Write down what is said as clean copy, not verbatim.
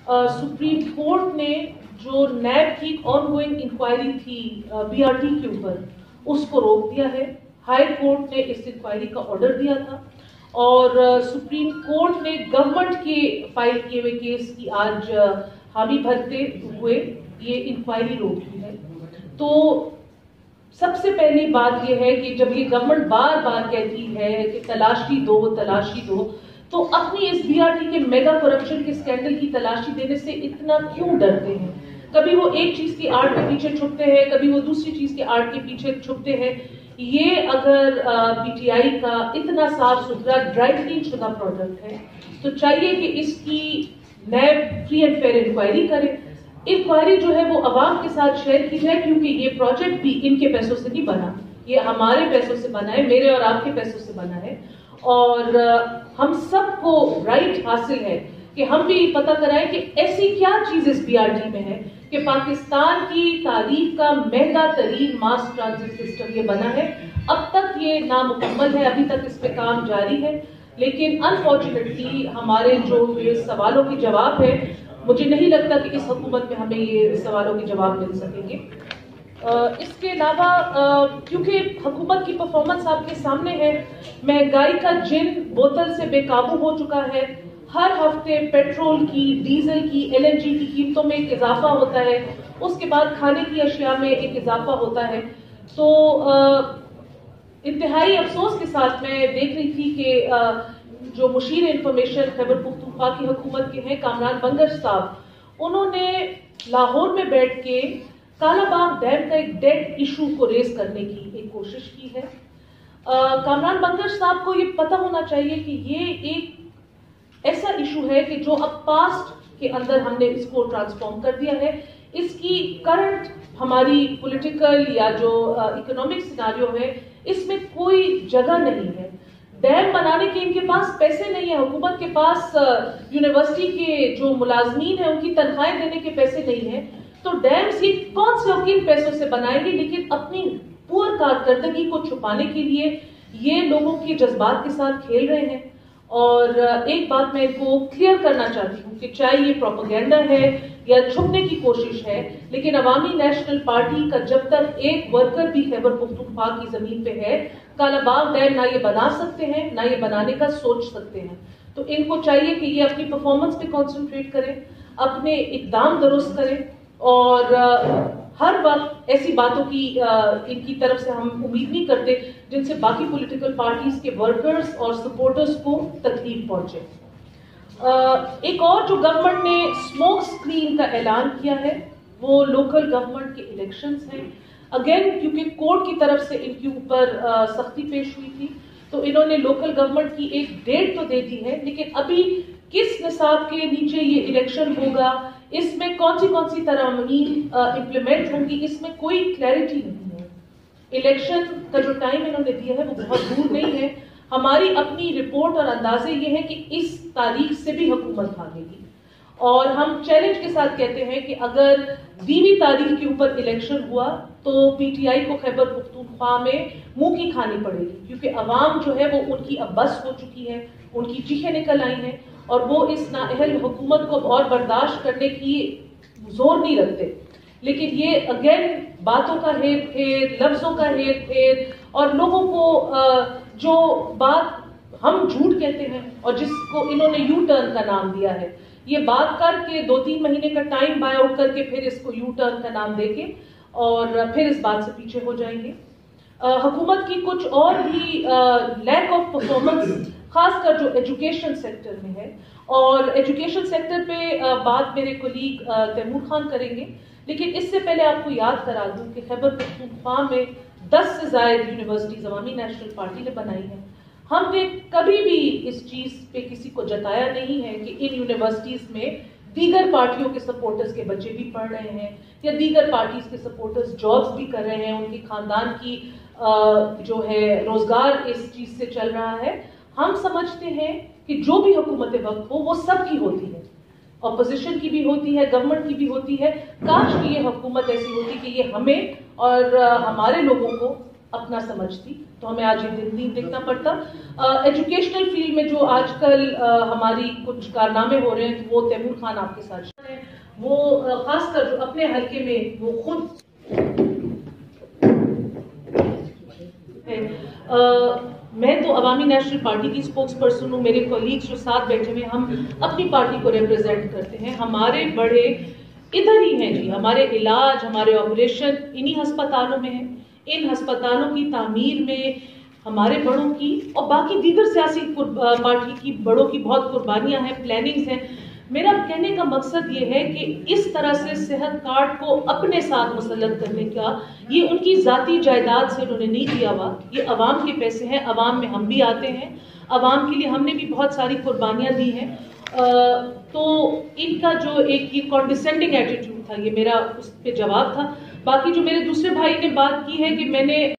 Supreme court ने जो नैब की ऑनगोइंग इंक्वायरी थी बीआरटी के ऊपर उसको रोक दिया है। हाई कोर्ट ने इस इंक्वायरी का ऑर्डर दिया था और सुप्रीम कोर्ट ने गवर्नमेंट के फाइल किए हुए केस की आज हामी भरते हुए ये इंक्वायरी रोक दी है। तो सबसे पहली बात यह है कि जब ये गवर्नमेंट बार बार कहती है कि तलाशी दो, तो अपनी इस बीआरटी के मेगा करप्शन के स्कैंडल की तलाशी देने से इतना क्यों डरते हैं? कभी वो एक चीज की आड़ के पीछे छुपते हैं, कभी वो दूसरी चीज के आड़ के पीछे छुपते हैं। ये अगर पीटीआई का इतना साफ सुथरा ड्राई क्लीन शुदा प्रोडक्ट है तो चाहिए कि इसकी नैब फ्री एंड फेयर इंक्वायरी करे। इंक्वायरी जो है वो अवाम के साथ शेयर की जाए, क्योंकि ये प्रोजेक्ट भी इनके पैसों से नहीं बना, ये हमारे पैसों से बना है, मेरे और आपके पैसों से बना है। और हम सबको राइट हासिल है कि हम भी पता कराएं कि ऐसी क्या चीज इस बीआरटी में है कि पाकिस्तान की तारीख का महंगा तरीन मास ट्रांजिट सिस्टम ये बना है। अब तक ये नामुकम्मल है, अभी तक इस पे काम जारी है, लेकिन अनफॉर्चुनेटली हमारे जो ये सवालों के जवाब है, मुझे नहीं लगता कि इस हुकूमत में हमें ये सवालों के जवाब मिल सकेंगे। इसके अलावा क्योंकि हुकूमत की परफॉर्मेंस आपके सामने है, महंगाई का जिन बोतल से बेकाबू हो चुका है। हर हफ्ते पेट्रोल की, डीजल की, एलएनजी की कीमतों में एक इजाफा होता है, उसके बाद खाने की अशिया में एक इजाफा होता है। तो इंतहाई अफसोस के साथ मैं देख रही थी कि जो मुशीर इंफॉर्मेशन खैबर पख्तूनख्वा की हुकूमत के हैं कामरान बंगश साहब, उन्होंने लाहौर में बैठ के कालाबाग डैम का एक डेड इशू को रेज करने की एक कोशिश की है। कामरान बंगश साहब को ये पता होना चाहिए कि ये एक ऐसा इशू है कि जो अब पास्ट के अंदर हमने इसको ट्रांसफॉर्म कर दिया है। इसकी करंट हमारी पॉलिटिकल या जो इकोनॉमिक सिनारियो है, इसमें कोई जगह नहीं है। डैम बनाने के इनके पास पैसे नहीं है, हुकूमत के पास यूनिवर्सिटी के जो मुलाजमीन है उनकी तनख्वाहें देने के पैसे नहीं है। तो डैम्स ये कौन से और किन पैसों से बनाएंगे, लेकिन अपनी पुअर कारकर्दगी को छुपाने के लिए ये लोगों के जज्बात के साथ खेल रहे हैं। और एक बात मैं इनको क्लियर करना चाहती हूँ कि चाहे ये प्रोपेगेंडा है या छुपने की कोशिश है, लेकिन अवामी नेशनल पार्टी का जब तक एक वर्कर भी खैबर पख्तूनख्वा की जमीन पे है, कालाबाग डैम ना ये बना सकते हैं, ना ये बनाने का सोच सकते हैं। तो इनको चाहिए कि ये अपनी परफॉर्मेंस पे कॉन्सेंट्रेट करें, अपने इकदाम दुरुस्त करें और हर वक्त ऐसी बातों की इनकी तरफ से हम उम्मीद नहीं करते जिनसे बाकी पॉलिटिकल पार्टीज के वर्कर्स और सपोर्टर्स को तकलीफ पहुंचे। एक और जो गवर्नमेंट ने स्मोक स्क्रीन का ऐलान किया है वो लोकल गवर्नमेंट के इलेक्शंस हैं। अगेन क्योंकि कोर्ट की तरफ से इनके ऊपर सख्ती पेश हुई थी, तो इन्होंने लोकल गवर्नमेंट की एक डेट तो दे दी है, लेकिन अभी किस निसाब के नीचे ये इलेक्शन होगा, इसमें कौन सी तरमीम इम्प्लीमेंट होंगी, इसमें कोई क्लैरिटी नहीं है। इलेक्शन का जो टाइम इन्होंने दिया है वो बहुत दूर नहीं है। हमारी अपनी रिपोर्ट और अंदाजे ये है कि इस तारीख से भी हुकूमत भागेगी और हम चैलेंज के साथ कहते हैं कि अगर 20वीं तारीख के ऊपर इलेक्शन हुआ तो पीटीआई को खैबर पख्तूनख्वा में मुंह की खानी पड़ेगी, क्योंकि अवाम जो है वो उनकी अब बस हो चुकी है, उनकी चीखें निकल आई हैं और वो इस नाअहल हुकूमत को और बर्दाश्त करने की जोर नहीं रखते। लेकिन ये अगेन बातों का हेर फेर, लफ्जों का हेर फेर और लोगों को जो बात हम झूठ कहते हैं और जिसको इन्होंने यू टर्न का नाम दिया है, ये बात करके 2-3 महीने का टाइम बाय आउट करके फिर इसको यू टर्न का नाम देके और फिर इस बात से पीछे हो जाएंगे। हुकूमत की कुछ और भी लैक ऑफ परफॉर्मेंस खासकर जो एजुकेशन सेक्टर में है, और एजुकेशन सेक्टर पे बात मेरे कोलीग तैमूर खान करेंगे, लेकिन इससे पहले आपको याद करा दूं कि खैबर पख्तूनख्वा में 10 से ज्यादा यूनिवर्सिटीज अवामी नेशनल पार्टी ने बनाई है। हमने कभी भी इस चीज पे किसी को जताया नहीं है कि इन यूनिवर्सिटीज में दीगर पार्टियों के सपोर्टर्स के बच्चे भी पढ़ रहे हैं या दीगर पार्टीज के सपोर्टर्स जॉब्स भी कर रहे हैं, उनके खानदान की जो है रोजगार इस चीज से चल रहा है। हम समझते हैं कि जो भी हुकूमत वक्त हो वो सबकी होती है, अपोजिशन की भी होती है, गवर्नमेंट की भी होती है। काश कि ये हुकूमत ऐसी होती कि ये हमें और हमारे लोगों को अपना समझती तो हमें आज ये दिन नहीं देखना पड़ता। एजुकेशनल फील्ड में जो आजकल हमारी कुछ कारनामे हो रहे हैं, वो तैमूर खान आपके साथ है, वो खासकर जो अपने हल्के में वो खुद मैं तो अवामी नेशनल पार्टी की स्पोक्स पर्सन हूँ, मेरे कॉलीग्स जो साथ बैठे हुए हम अपनी पार्टी को रिप्रेजेंट करते हैं। हमारे बड़े इधर ही हैं जी, हमारे इलाज, हमारे ऑपरेशन इन्हीं अस्पतालों में हैं। इन अस्पतालों की तामीर में हमारे बड़ों की और बाकी दीगर सियासी पार्टी की बड़ों की बहुत कुर्बानियां हैं, प्लानिंग्स हैं। मेरा कहने का मकसद ये है कि इस तरह से सेहत कार्ड को अपने साथ मुसल्लत करने का, ये उनकी जाती जायदाद से उन्होंने नहीं दिया हुआ, ये अवाम के पैसे हैं, अवाम में हम भी आते हैं, अवाम के लिए हमने भी बहुत सारी कुर्बानियां दी हैं। तो इनका जो एक ये कॉन्डिसेंडिंग एटीट्यूड था, ये मेरा उस पर जवाब था। बाकी जो मेरे दूसरे भाई ने बात की है कि मैंने